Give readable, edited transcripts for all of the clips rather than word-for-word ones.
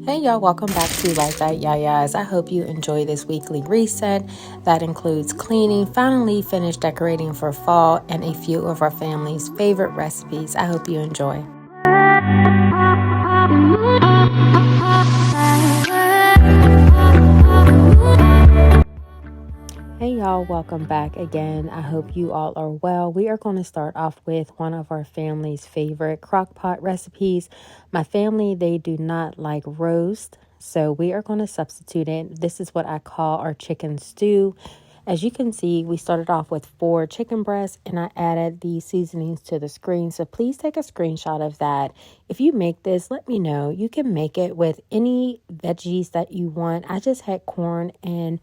Hey y'all, welcome back to Lifeatyayas. I hope you enjoy this weekly reset that includes cleaning, finally finished decorating for fall, and a few of our family's favorite recipes. I hope you enjoy. Hey y'all, welcome back again. I hope you all are well. We are going to start off with one of our family's favorite crock pot recipes. My family, they do not like roast, so we are going to substitute it. This is what I call our chicken stew. As you can see, we started off with 4 chicken breasts and I added the seasonings to the screen. So please take a screenshot of that. If you make this, let me know. You can make it with any veggies that you want. I just had corn and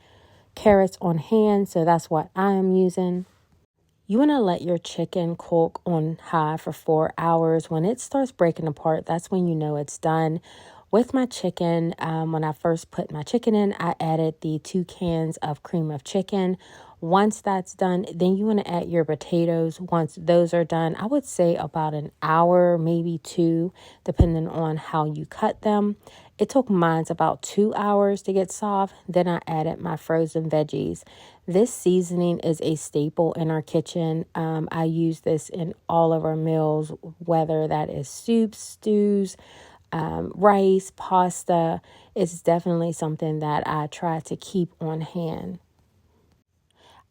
carrots on hand, so that's what I am using. You want to let your chicken cook on high for 4 hours. When it starts breaking apart, that's when you know it's done. With my chicken, when I first put my chicken in, I added the 2 cans of cream of chicken. Once that's done, then you want to add your potatoes. Once those are done, I would say about an hour, maybe 2, depending on how you cut them. It took mine about 2 hours to get soft. Then I added my frozen veggies. This seasoning is a staple in our kitchen. I use this in all of our meals, whether that is soups, stews, rice, pasta. It's definitely something that I try to keep on hand.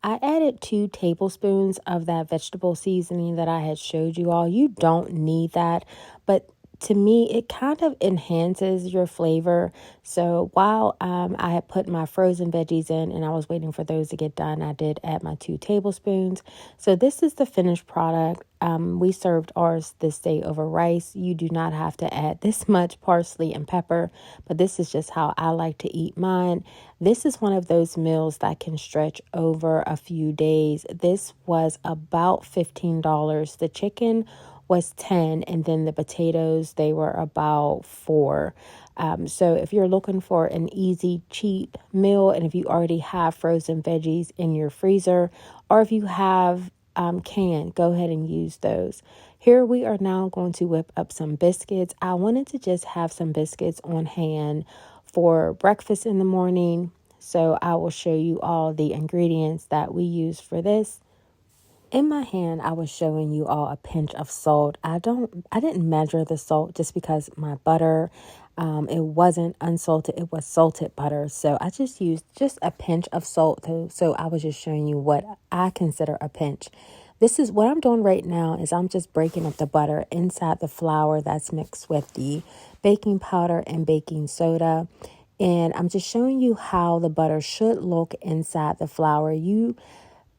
I added 2 tablespoons of that vegetable seasoning that I had showed you all. You don't need that, but to me, it kind of enhances your flavor. So while I had put my frozen veggies in and I was waiting for those to get done, I did add my 2 tablespoons. So this is the finished product. We served ours this day over rice. You do not have to add this much parsley and pepper, but this is just how I like to eat mine. This is one of those meals that can stretch over a few days. This was about $15. The chicken was 10, and then the potatoes, they were about 4. So if you're looking for an easy, cheap meal, and if you already have frozen veggies in your freezer, or if you have canned, go ahead and use those. Here we are now going to whip up some biscuits. I wanted to just have some biscuits on hand for breakfast in the morning. So I will show you all the ingredients that we use for this. In my hand, I was showing you all a pinch of salt. I didn't measure the salt just because my butter, it wasn't unsalted, it was salted butter. So I just used just a pinch of salt too. So I was just showing you what I consider a pinch. This is what I'm doing right now is I'm just breaking up the butter inside the flour that's mixed with the baking powder and baking soda. And I'm just showing you how the butter should look inside the flour. You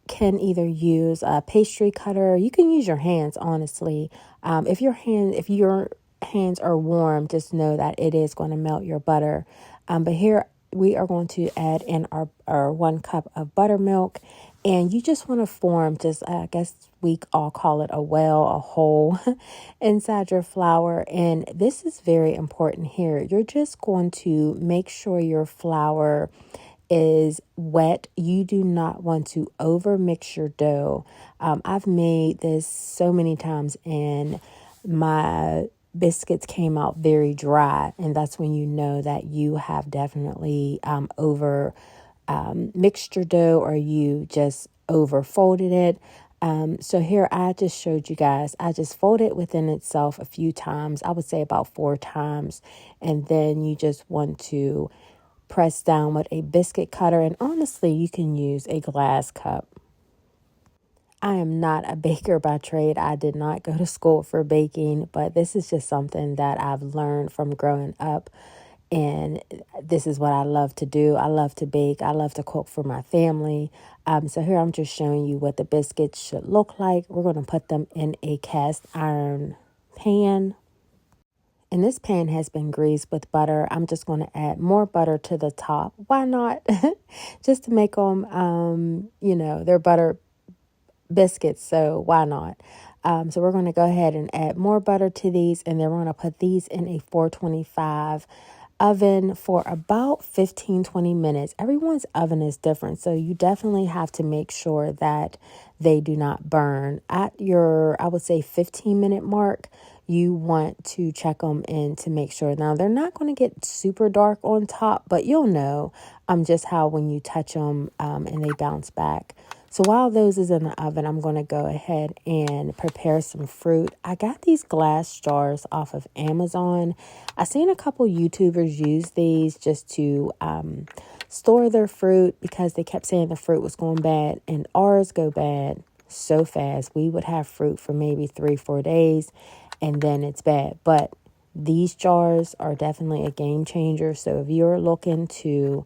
can either use a pastry cutter. You can use your hands, honestly. If your hands are warm, just know that it is going to melt your butter. But here we are going to add in our 1 cup of buttermilk. And you just want to form I guess we all call it a well, a hole inside your flour. And this is very important here. You're just going to make sure your flour is wet. You do not want to over mix your dough. I've made this so many times and my biscuits came out very dry, and that's when you know that you have definitely over mixed your dough, or you just over folded it. So here I just showed you guys, I just fold it within itself a few times. I would say about 4 times. And then you just want to press down with a biscuit cutter, and honestly, you can use a glass cup. I am not a baker by trade. I did not go to school for baking, but this is just something that I've learned from growing up, and this is what I love to do. I love to bake. I love to cook for my family. So here I'm just showing you what the biscuits should look like. We're going to put them in a cast iron pan. And this pan has been greased with butter. I'm just going to add more butter to the top. Why not? Just to make them, they're butter biscuits. So why not? So we're going to go ahead and add more butter to these. And then we're going to put these in a 425 oven for about 15-20 minutes. Everyone's oven is different, so you definitely have to make sure that they do not burn. At your, I would say, 15-minute mark, you want to check them in to make sure. Now, they're not going to get super dark on top, but you'll know just how when you touch them and they bounce back. So while those is in the oven, I'm going to go ahead and prepare some fruit. I got these glass jars off of Amazon. I seen a couple YouTubers use these just to store their fruit because they kept saying the fruit was going bad, and ours go bad so fast. We would have fruit for maybe 3-4 days and then it's bad. But these jars are definitely a game changer. So if you're looking to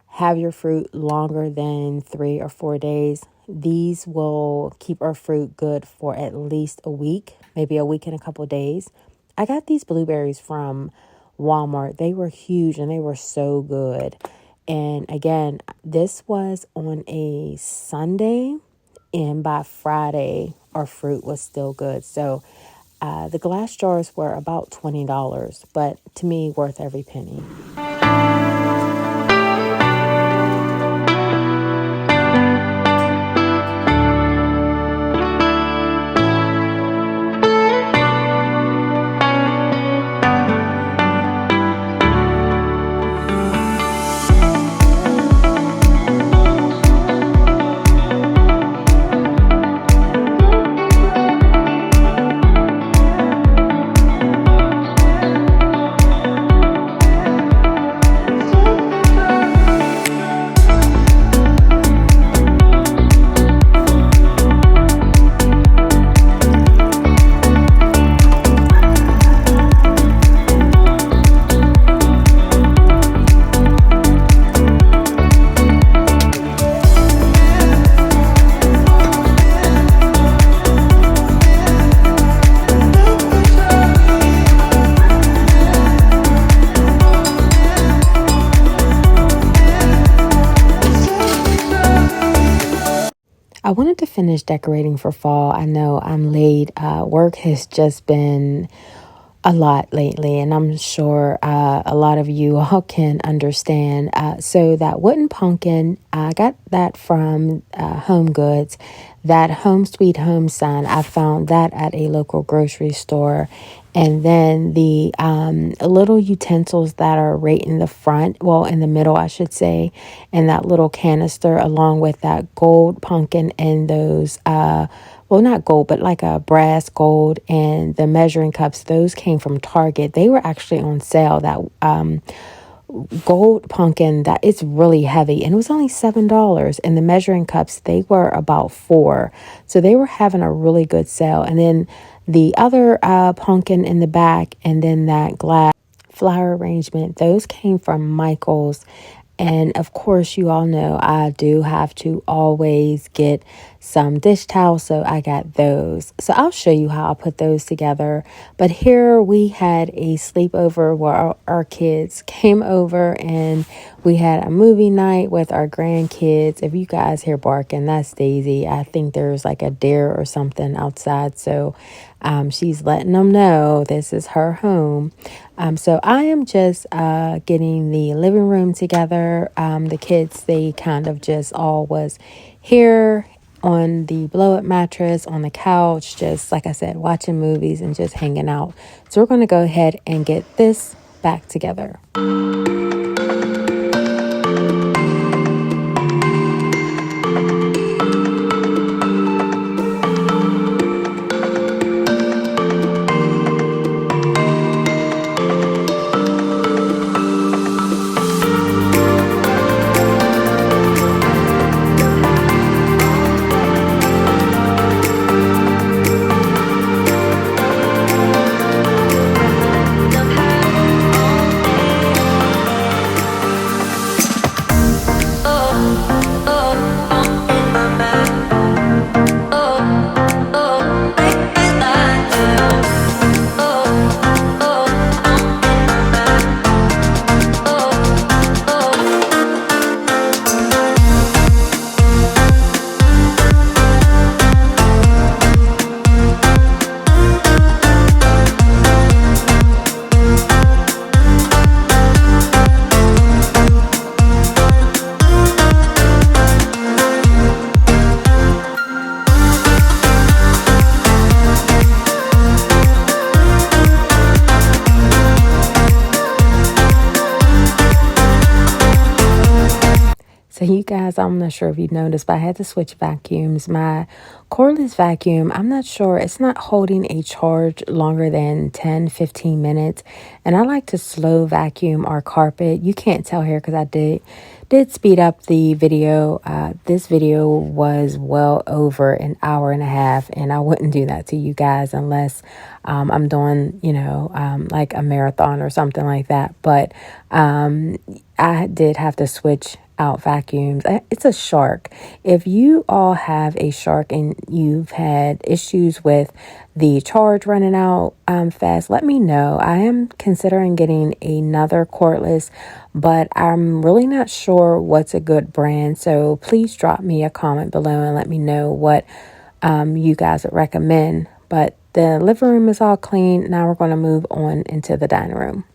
have your fruit longer than 3 or 4 days, these will keep our fruit good for at least a week, maybe a week and a couple days. I got these blueberries from Walmart. They were huge and they were so good. And again, this was on a Sunday, and by Friday, our fruit was still good. So the glass jars were about $20, but to me, worth every penny. I wanted to finish decorating for fall. I know I'm late. Work has just been a lot lately, and I'm sure a lot of you all can understand. So that wooden pumpkin, I got that from Home Goods. That Home Sweet Home sign, I found that at a local grocery store. And then the little utensils that are right in the front, well, in the middle, I should say, and that little canister along with that gold pumpkin and those, well, not gold, but like a brass gold, and the measuring cups, those came from Target. They were actually on sale. That gold pumpkin, that it's really heavy, and it was only $7, and the measuring cups, they were about $4. So they were having a really good sale. And then the other pumpkin in the back, and then that glass flower arrangement, those came from Michael's. And of course, you all know I do have to always get some dish towels, so I got those. So I'll show you how I put those together. But here we had a sleepover where our kids came over, and we had a movie night with our grandkids. If you guys hear barking, that's Daisy. I think there's like a deer or something outside, so she's letting them know this is her home. So I am just getting the living room together. The kids, they kind of just all was here on the blow-up mattress, on the couch, just like I said, watching movies and just hanging out. So we're going to go ahead and get this back together. So you guys, I'm not sure if you noticed, but I had to switch vacuums. My cordless vacuum, I'm not sure, it's not holding a charge longer than 10-15 minutes. And I like to slow vacuum our carpet. You can't tell here because I did speed up the video. This video was well over an hour and a half, and I wouldn't do that to you guys unless I'm doing, like a marathon or something like that. But I did have to switch out vacuums. It's a Shark. If you all have a Shark and you've had issues with the charge running out fast, let me know. I am considering getting another cordless, but I'm really not sure what's a good brand. So please drop me a comment below and let me know what you guys would recommend. But the living room is all clean. Now we're going to move on into the dining room.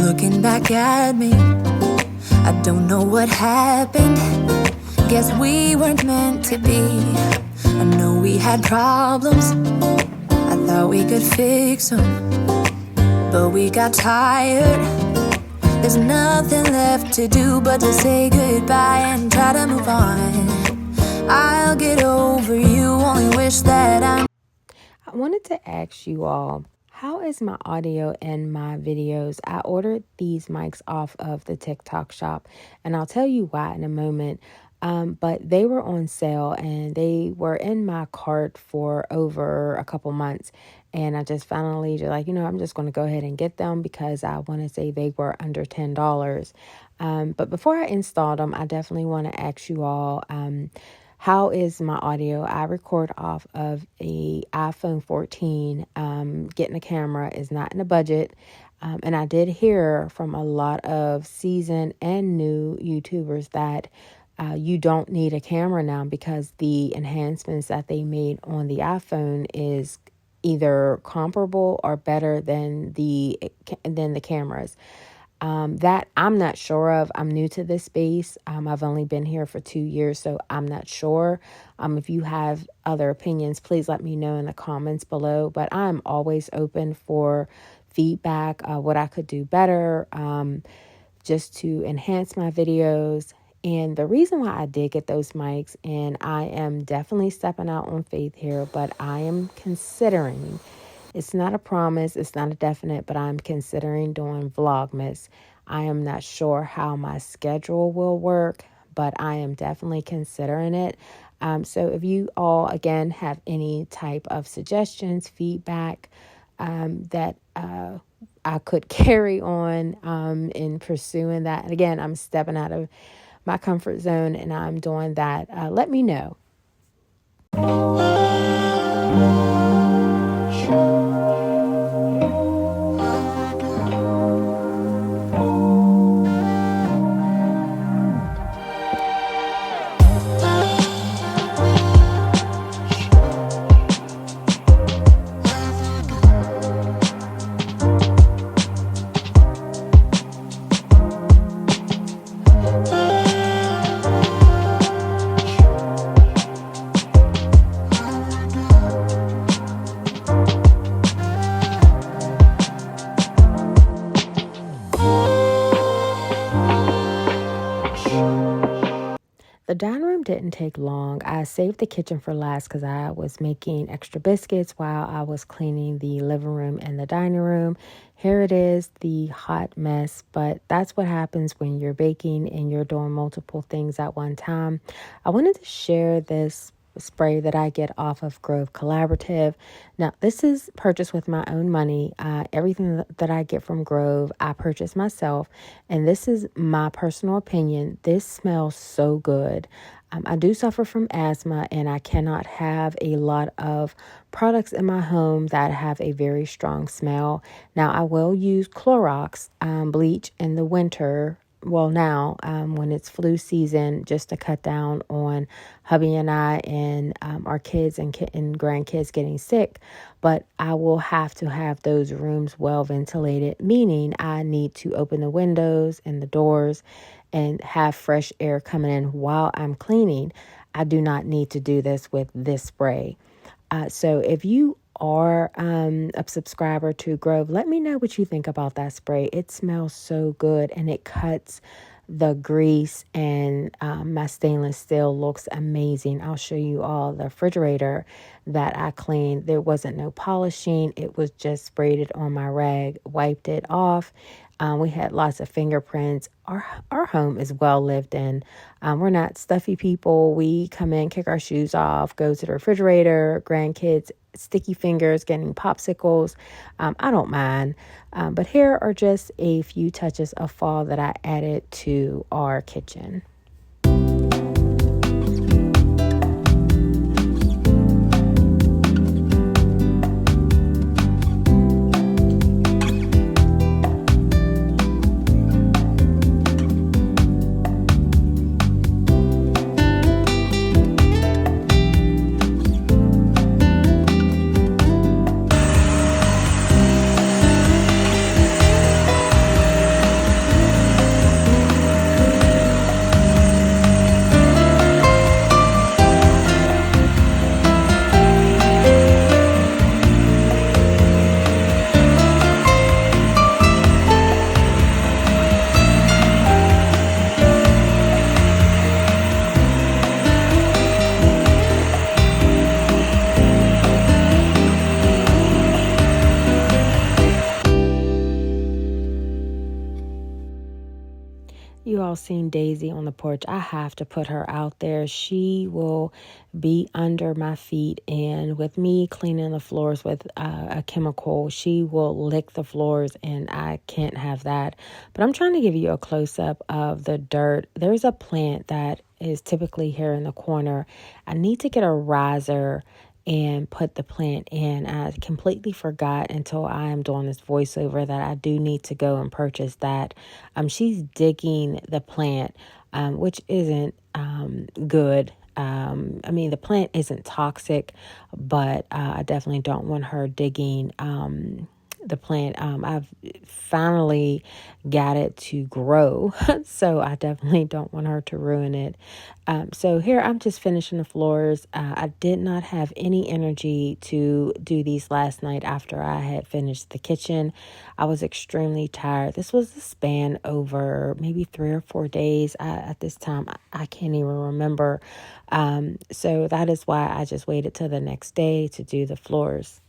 Looking back at me, I don't know what happened. Guess we weren't meant to be. I know we had problems, I thought we could fix them, but we got tired. There's nothing left to do but to say goodbye and try to move on. I'll get over you, only wish that I wanted to ask you all, how is my audio and my videos? I ordered these mics off of the TikTok shop, and I'll tell you why in a moment. But they were on sale and they were in my cart for over a couple months. And I just finally I'm just going to go ahead and get them because I want to say they were under $10. But before I installed them, I definitely want to ask you all, how is my audio? I record off of a iPhone 14. Getting a camera is not in the budget. And I did hear from a lot of seasoned and new YouTubers that you don't need a camera now because the enhancements that they made on the iPhone is either comparable or better than the cameras. That I'm not sure of. I'm new to this space. I've only been here for 2 years, so I'm not sure. If you have other opinions, please let me know in the comments below. But I'm always open for feedback, what I could do better, just to enhance my videos. And the reason why I did get those mics, and I am definitely stepping out on faith here, but I am considering, it's not a promise, it's not a definite, but I'm considering doing Vlogmas. I am not sure how my schedule will work, but I am definitely considering it. So if you all, again, have any type of suggestions, feedback that I could carry on in pursuing that. And again, I'm stepping out of my comfort zone and I'm doing that. Let me know. The dining room didn't take long. I saved the kitchen for last because I was making extra biscuits while I was cleaning the living room and the dining room. Here it is, the hot mess, but that's what happens when you're baking and you're doing multiple things at one time. I wanted to share this spray that I get off of Grove Collaborative. Now, this is purchased with my own money. Everything that I get from Grove, I purchase myself. And this is my personal opinion. This smells so good. I do suffer from asthma and I cannot have a lot of products in my home that have a very strong smell. Now, I will use Clorox bleach in the winter well, now, when it's flu season, just to cut down on hubby and I and our kids and grandkids getting sick. But I will have to have those rooms well ventilated, meaning I need to open the windows and the doors and have fresh air coming in while I'm cleaning. I do not need to do this with this spray. So if you are a subscriber to Grove, let me know what you think about that spray. It smells so good and it cuts the grease, and my stainless steel looks amazing. I'll show you all the refrigerator that I cleaned. There wasn't no polishing. It was just sprayed it on my rag, wiped it off. We had lots of fingerprints. Our home is well lived in. We're not stuffy people. We come in, kick our shoes off, go to the refrigerator, grandkids, sticky fingers, getting popsicles. I don't mind. But here are just a few touches of fall that I added to our kitchen. You all seen Daisy on the porch. I have to put her out there. She will be under my feet, and with me cleaning the floors with a chemical, she will lick the floors, and I can't have that. But I'm trying to give you a close-up of the dirt. There's a plant that is typically here in the corner. I need to get a riser and put the plant in. I completely forgot until I am doing this voiceover that I do need to go and purchase that. She's digging the plant, which isn't good. The plant isn't toxic, but I definitely don't want her digging the plant. I've finally got it to grow, so I definitely don't want her to ruin it. So here I'm just finishing the floors. I did not have any energy to do these last night after I had finished the kitchen. I was extremely tired. This was a span over maybe 3 or 4 days. At this time, I can't even remember. So that is why I just waited till the next day to do the floors.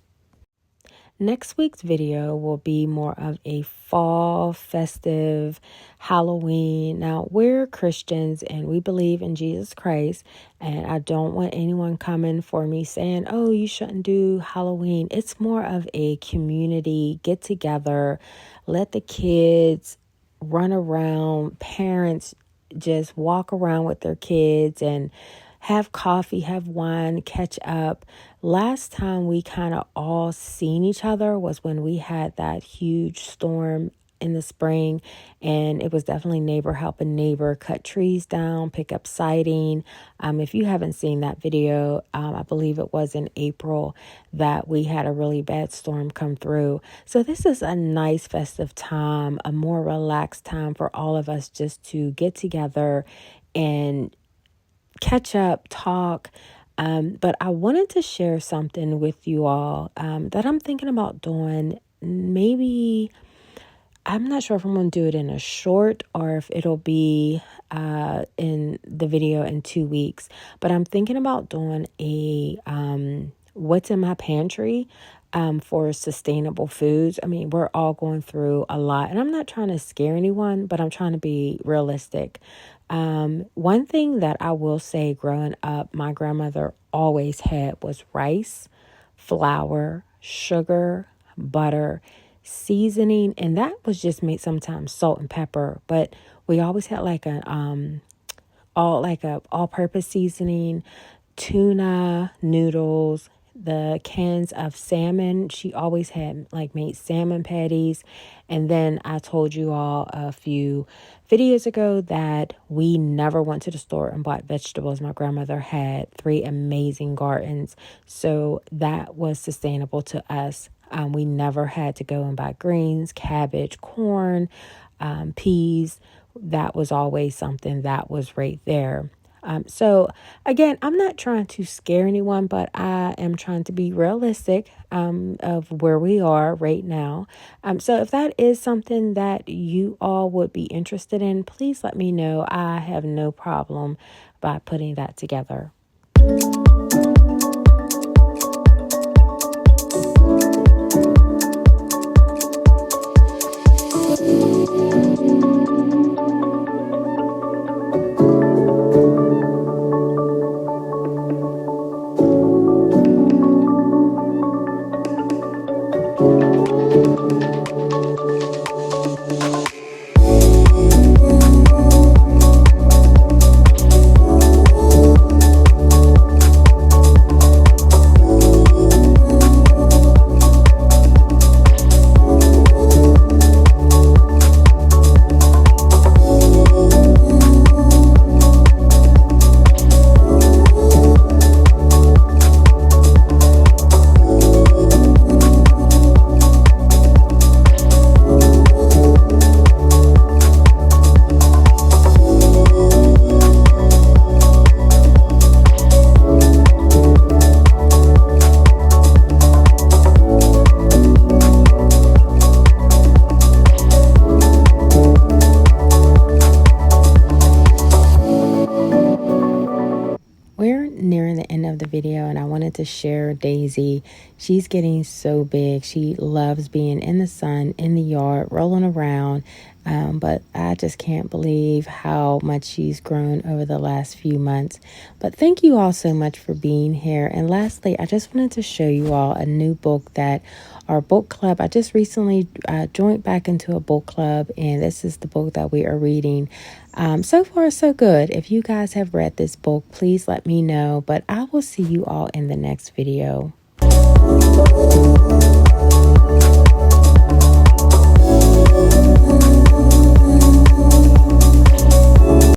Next week's video will be more of a fall, festive, Halloween. Now, we're Christians and we believe in Jesus Christ, and I don't want anyone coming for me saying, oh, you shouldn't do Halloween. It's more of a community get together, let the kids run around, parents just walk around with their kids and have coffee, have wine, catch up. Last time we kind of all seen each other was when we had that huge storm in the spring, and it was definitely neighbor helping neighbor cut trees down, pick up siding. If you haven't seen that video, I believe it was in April that we had a really bad storm come through. So this is a nice festive time, a more relaxed time for all of us just to get together and catch up, talk. But I wanted to share something with you all that I'm thinking about doing. Maybe, I'm not sure if I'm going to do it in a short or if it'll be in the video in 2 weeks. But I'm thinking about doing a what's in my pantry for sustainable foods. I mean, we're all going through a lot, and I'm not trying to scare anyone, but I'm trying to be realistic. One thing that I will say growing up, my grandmother always had was rice, flour, sugar, butter, seasoning, and that was just made sometimes salt and pepper, but we always had like a all-purpose seasoning, tuna, noodles, the cans of salmon. She always had like made salmon patties. And then I told you all a few videos ago that we never went to the store and bought vegetables. My grandmother had 3 amazing gardens, so that was sustainable to us. We never had to go and buy greens, cabbage, corn, peas. That was always something that was right there. So again, I'm not trying to scare anyone, but I am trying to be realistic of where we are right now. So if that is something that you all would be interested in, please let me know. I have no problem by putting that together. We're nearing the end of the video, and I wanted to share Daisy. She's getting so big. She loves being in the sun, in the yard, rolling around. But I just can't believe how much she's grown over the last few months. But thank you all so much for being here. And lastly, I just wanted to show you all a new book that our book club, I just recently joined back into a book club, and this is the book that we are reading. So far, so good. If you guys have read this book, please let me know. But I will see you all in the next video.